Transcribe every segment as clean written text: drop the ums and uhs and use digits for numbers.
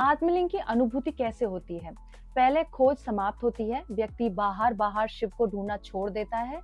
आत्मलिंग की अनुभूति कैसे होती है? पहले खोज समाप्त होती है, व्यक्ति बाहर बाहर शिव को ढूंढना छोड़ देता है।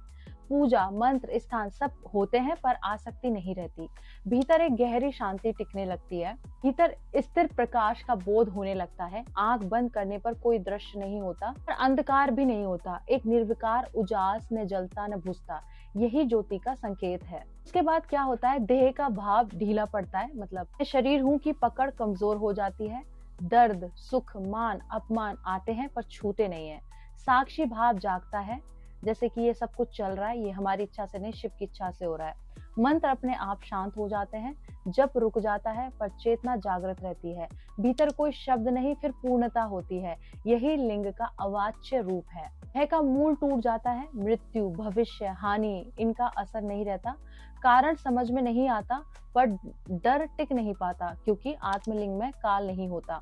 पूजा, मंत्र, स्थान सब होते हैं पर आसक्ति नहीं रहती। भीतर एक गहरी शांति टिकने लगती है। भीतर स्थिर प्रकाश का बोध होने लगता है। आंख बंद करने पर कोई दृश्य नहीं होता और अंधकार भी नहीं होता। एक निर्विकार उजास, न जलता न बुझता, यही ज्योति का संकेत है। उसके बाद क्या होता है? देह का भाव ढीला पड़ता है, मतलब मैं शरीर हूँ की पकड़ कमजोर हो जाती है। दर्द, सुख, मान, अपमान आते हैं पर छूते नहीं है। साक्षी भाव जागता है, जैसे कि ये सब कुछ चल रहा है, ये हमारी इच्छा से नहीं, शिव की इच्छा से हो रहा है। मंत्र अपने आप शांत हो जाते हैं। जप रुक जाता है पर चेतना जागृत रहती है। भीतर कोई शब्द नहीं, फिर पूर्णता होती है। यही लिंग का अवाच्य रूप है। भय का मूल टूट जाता है। मृत्यु, भविष्य, हानि, इनका असर नहीं रहता। कारण समझ में नहीं आता पर डर टिक नहीं पाता, क्योंकि आत्मलिंग में काल नहीं होता।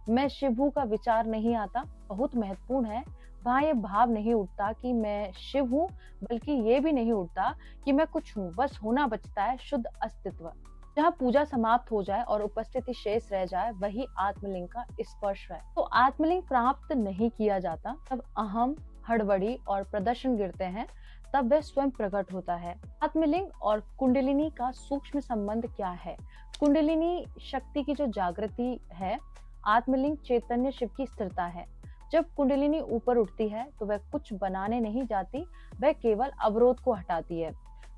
मैं शिव हूं का विचार नहीं आता, बहुत महत्वपूर्ण है। वहां ये भाव नहीं उठता कि मैं शिव हूँ, बल्कि ये भी नहीं उठता कि मैं कुछ हूँ, बस होना बचता है, शुद्ध अस्तित्व। जहाँ पूजा समाप्त हो जाए और उपस्थिति शेष रह जाए, वही आत्मलिंग का स्पर्श है। तो आत्मलिंग प्राप्त नहीं किया जाता। तब अहम, हड़बड़ी और प्रदर्शन गिरते हैं, तब वह स्वयं प्रकट होता है। आत्मलिंग और कुंडलिनी का सूक्ष्म संबंध क्या है? कुंडलिनी शक्ति की जो जागृति है, आत्मलिंग चैतन्य शिव की स्थिरता है। जब कुंडलिनी ऊपर उठती है तो वह कुछ बनाने नहीं जाती, वह केवल अवरोध को हटाती है।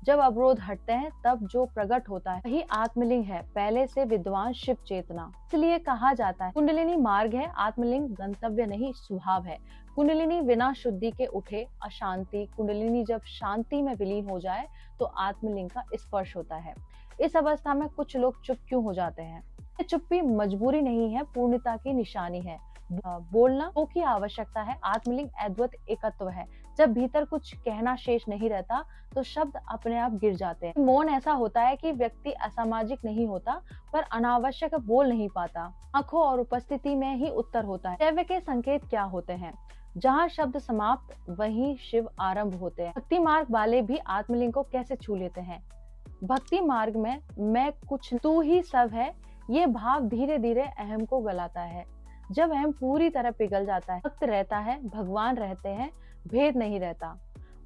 जब अवरोध हटते हैं तब जो प्रकट होता है वही आत्मलिंग है, पहले से विद्वान शिव चेतना। इसलिए कहा जाता है कुंडलिनी मार्ग है, आत्मलिंग गंतव्य नहीं, स्वभाव है। कुंडलिनी बिना शुद्धि के उठे अशांति, कुंडलिनी जब शांति में विलीन हो जाए तो आत्मलिंग का स्पर्श होता है। इस अवस्था में कुछ लोग चुप क्यों हो जाते हैं? चुप्पी मजबूरी नहीं है, पूर्णता की निशानी है। बोलना तो की आवश्यकता है। आत्मलिंग अद्वैत एकत्व है। जब भीतर कुछ कहना शेष नहीं रहता तो शब्द अपने आप गिर जाते हैं। मौन ऐसा होता है कि व्यक्ति असामाजिक नहीं होता पर अनावश्यक बोल नहीं पाता। आंखों और उपस्थिति में ही उत्तर होता है। दैव के संकेत क्या होते हैं? जहाँ शब्द समाप्त वहीं शिव आरंभ होते हैं। भक्ति मार्ग वाले भी आत्मलिंग को कैसे छू लेते हैं? भक्ति मार्ग में मैं कुछ, तू ही सब है, ये भाव धीरे धीरे अहम को गलाता है। जब अहम पूरी तरह पिघल जाता है, भक्त रहता है, भगवान रहते हैं, भेद नहीं रहता।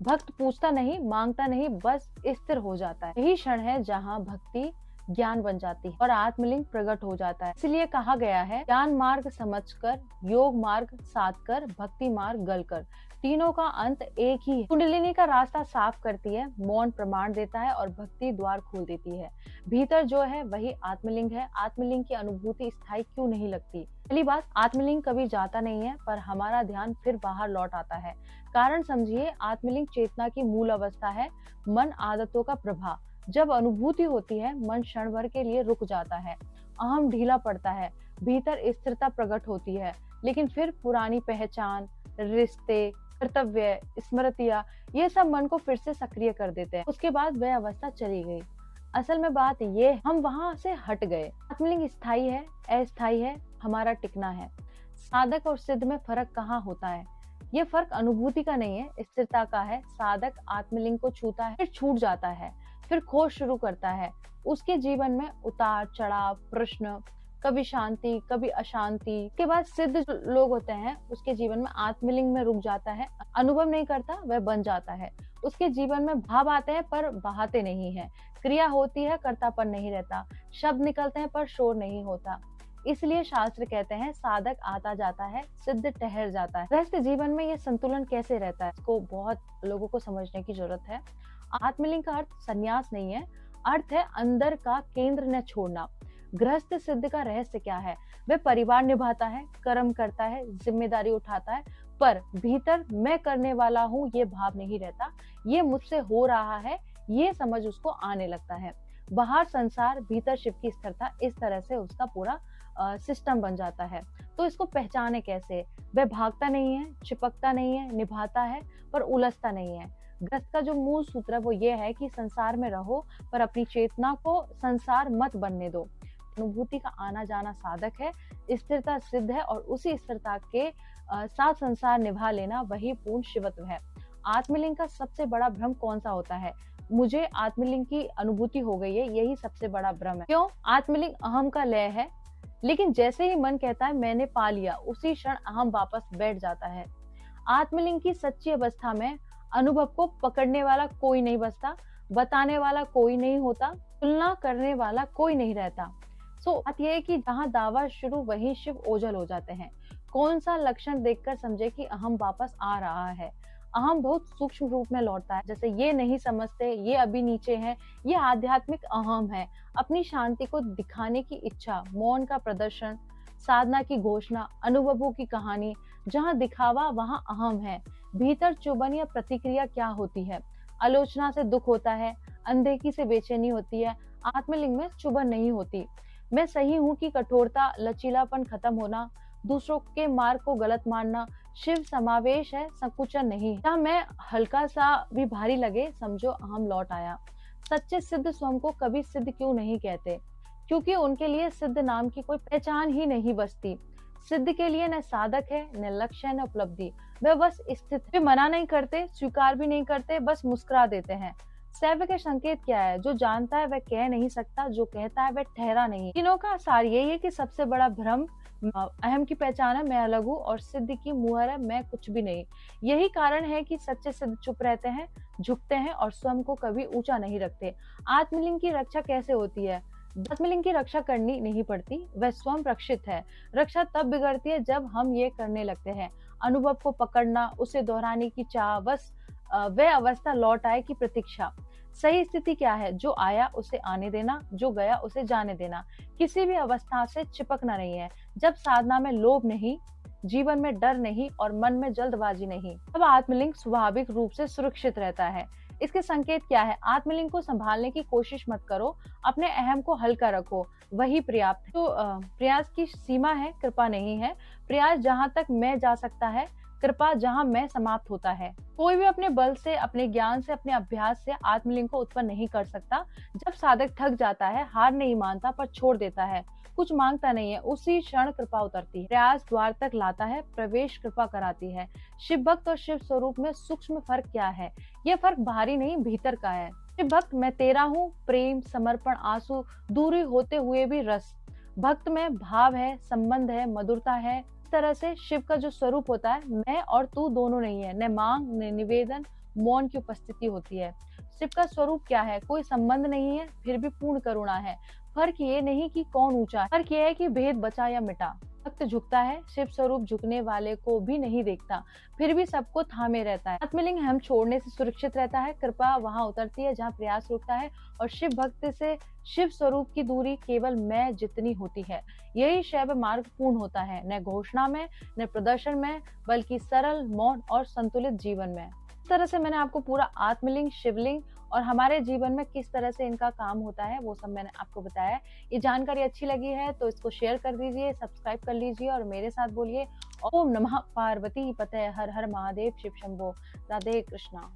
भक्त पूछता नहीं, मांगता नहीं, बस स्थिर हो जाता है। यही क्षण है जहाँ भक्ति ज्ञान बन जाती है और आत्मलिंग प्रकट हो जाता है। इसलिए कहा गया है, ज्ञान मार्ग समझकर, योग मार्ग साध कर, भक्ति मार्ग गल कर, तीनों का अंत एक ही है। कुंडलिनी का रास्ता साफ करती है, मौन प्रमाण देता है और भक्ति द्वार खोल देती है। भीतर जो है वही आत्मलिंग है। आत्मलिंग की अनुभूति स्थायी क्यों नहीं लगती? पहली बात, आत्मलिंग कभी जाता नहीं है पर हमारा ध्यान फिर बाहर लौट आता है। कारण समझिए, आत्मलिंग चेतना की मूल अवस्था है, मन आदतों का प्रभाव। जब अनुभूति होती है, मन क्षण भर के लिए रुक जाता है, अहम ढीला पड़ता है, भीतर स्थिरता प्रकट होती है, लेकिन फिर पुरानी पहचान, रिश्ते, कर्तव्य, स्मृतियां, ये सब मन को फिर से सक्रिय कर देते हैं। उसके बाद वह अवस्था चली गई। असल में बात ये, हम वहां से हट गए। आत्मलिंग स्थायी है, अस्थायी है, हमारा टिकना है। साधक और सिद्ध में फर्क कहाँ होता है? ये फर्क अनुभूति का नहीं है, स्थिरता का है। साधक आत्मलिंग को छूता है, फिर छूट जाता है, फिर खोज शुरू करता है। उसके जीवन में उतार चढ़ाव, प्रश्न, कभी शांति कभी अशांति। के बाद सिद्ध जो लोग होते हैं, उसके जीवन में आत्मलिंग में रुक जाता है, अनुभव नहीं करता, वह बन जाता है। उसके जीवन में भाव आते हैं पर बहाते नहीं है, क्रिया होती है, कर्तापन नहीं रहता, शब्द निकलते हैं पर शोर नहीं होता। इसलिए शास्त्र कहते हैं, साधक आता जाता है, सिद्ध ठहर जाता है। गृहस्थ जीवन में ये संतुलन कैसे रहता है, इसको बहुत लोगों को समझने की जरूरत है। आत्मलिंग का अर्थ संन्यास नहीं है, अर्थ है अंदर का केंद्र न छोड़ना। गृहस्थ सिद्ध का रहस्य क्या है? वह परिवार निभाता है, कर्म करता है, जिम्मेदारी उठाता है, पर भीतर मैं करने वाला हूँ ये भाव नहीं रहता। ये मुझसे हो रहा है, ये समझ उसको आने लगता है। बाहर संसार, भीतर शिव की स्थिरता, इस तरह से उसका पूरा सिस्टम बन जाता है। तो इसको पहचाने कैसे? वह भागता नहीं है, चिपकता नहीं है, निभाता है पर उलझता नहीं है। गृहस्थ का जो मूल सूत्र है वो ये है कि संसार में रहो पर अपनी चेतना को संसार मत बनने दो। अनुभूति का आना जाना साधक है, स्थिरता सिद्ध है और उसी स्थिरता के साथ संसार निभा लेना वही पूर्ण शिवत्व है। आत्मलिंग का सबसे बड़ा भ्रम कौन सा होता है? मुझे आत्मलिंग की अनुभूति हो गई है, यही सबसे बड़ा भ्रम है। क्यों? आत्मलिंग अहम का लय है, लेकिन जैसे ही मन कहता है मैंने पा लिया, उसी क्षण अहम वापस बैठ जाता है। आत्मलिंग की सच्ची अवस्था में अनुभव को पकड़ने वाला कोई नहीं बचता, बताने वाला कोई नहीं होता, तुलना करने वाला कोई नहीं रहता। बात यह है कि जहाँ दावा शुरू वहीं शिव ओझल हो जाते हैं। कौन सा लक्षण देखकर समझे कि अहम वापस आ रहा है। अहम बहुत सूक्ष्म रूप में लौटता है, जैसे ये नहीं समझते, ये अभी नीचे है, ये आध्यात्मिक अहम है। अपनी शांति को दिखाने की इच्छा, मौन का प्रदर्शन, साधना की घोषणा, अनुभवों की कहानी। जहाँ दिखावा वहाँ अहम है। भीतर चुभन या प्रतिक्रिया क्या होती है? आलोचना से दुख होता है, अनदेखी से बेचैनी होती है। आत्मलिंग में चुभन नहीं होती। मैं सही हूँ की कठोरता, लचीलापन खत्म होना, दूसरों के मार्ग को गलत मानना। शिव समावेश है, संकुचन नहीं। क्या मैं हल्का सा भी भारी लगे, समझो अहम लौट आया। सच्चे सिद्ध स्वयं को कभी सिद्ध क्यों नहीं कहते? क्योंकि उनके लिए सिद्ध नाम की कोई पहचान ही नहीं बचती। सिद्ध के लिए न साधक है, न लक्ष्य है, न उपलब्धि। वे बस स्थित, वे मना नहीं करते, स्वीकार भी नहीं करते, बस मुस्कुरा देते हैं। सैव के संकेत क्या है? जो जानता है वह कह नहीं सकता, जो कहता है वह ठहरा नहीं। तीनों का सार यही है कि सबसे बड़ा भ्रम अहम की पहचान है मैं अलग हूँ, और सिद्ध की मुहर है मैं कुछ भी नहीं। यही कारण है कि सच्चे सिद्ध चुप रहते हैं, झुकते हैं और स्वयं को कभी ऊंचा नहीं रखते। आत्मलिंग की रक्षा कैसे होती है? आत्मलिंग की रक्षा करनी नहीं पड़ती, वह स्वयं रक्षित है। रक्षा तब बिगड़ती है जब हम ये करने लगते हैं। अनुभव को पकड़ना, उसे दोहराने की चाह, बस वह अवस्था लौट आए की प्रतीक्षा। सही स्थिति क्या है? जो आया उसे आने देना, जो गया उसे जाने देना। किसी भी अवस्था से चिपकना नहीं है। जब साधना में लोभ नहीं, जीवन में डर नहीं और मन में जल्दबाजी नहीं, तब आत्मलिंग स्वाभाविक रूप से सुरक्षित रहता है। इसके संकेत क्या है? आत्मलिंग को संभालने की कोशिश मत करो, अपने अहम को हल्का रखो, वही पर्याप्त है। तो प्रयास की सीमा है, कृपा नहीं है। प्रयास जहां तक मैं जा सकता है, कृपा जहां मैं समाप्त होता है। कोई भी अपने बल से, अपने ज्ञान से, अपने अभ्यास से आत्मलिंग को उत्पन्न नहीं कर सकता। जब साधक थक जाता है, हार नहीं मानता पर छोड़ देता है, कुछ मांगता नहीं है, उसी क्षण कृपा उतरती है। प्रयास द्वार तक लाता है, प्रवेश कृपा कराती है। शिव भक्त और शिव स्वरूप में सूक्ष्म फर्क क्या है? यह फर्क बाहरी नहीं, भीतर का है। शिव भक्त मैं तेरा हूँ, प्रेम, समर्पण, आंसू, दूरी होते हुए भी रस। भक्त में भाव है, संबंध है, मधुरता है। इस तरह से शिव का जो स्वरूप होता है, मैं और तू दोनों नहीं है, न मांग न निवेदन, मौन की उपस्थिति होती है। शिव का स्वरूप क्या है? कोई संबंध नहीं है, फिर भी पूर्ण करुणा है। फर्क ये नहीं कि कौन ऊंचा है, फर्क ये है कि भेद बचा या मिटा। भक्त झुकता है, शिव स्वरूप झुकने वाले को भी नहीं देखता, फिर भी सबको थामे रहता है। आत्मलिंग हम छोड़ने से सुरक्षित रहता है। कृपा वहां उतरती है जहां प्रयास रुकता है, और शिव भक्त से शिव स्वरूप की दूरी केवल मैं जितनी होती है। यही शैव मार्ग पूर्ण होता है, न घोषणा में, न प्रदर्शन में, बल्कि सरल, मौन और संतुलित जीवन में। इस तरह से मैंने आपको पूरा आत्मलिंग, शिवलिंग और हमारे जीवन में किस तरह से इनका काम होता है वो सब मैंने आपको बताया। ये जानकारी अच्छी लगी है तो इसको शेयर कर दीजिए, सब्सक्राइब कर लीजिए और मेरे साथ बोलिए ओम नमः पार्वती पते, हर हर महादेव, शिव शंभो। राधे कृष्णा।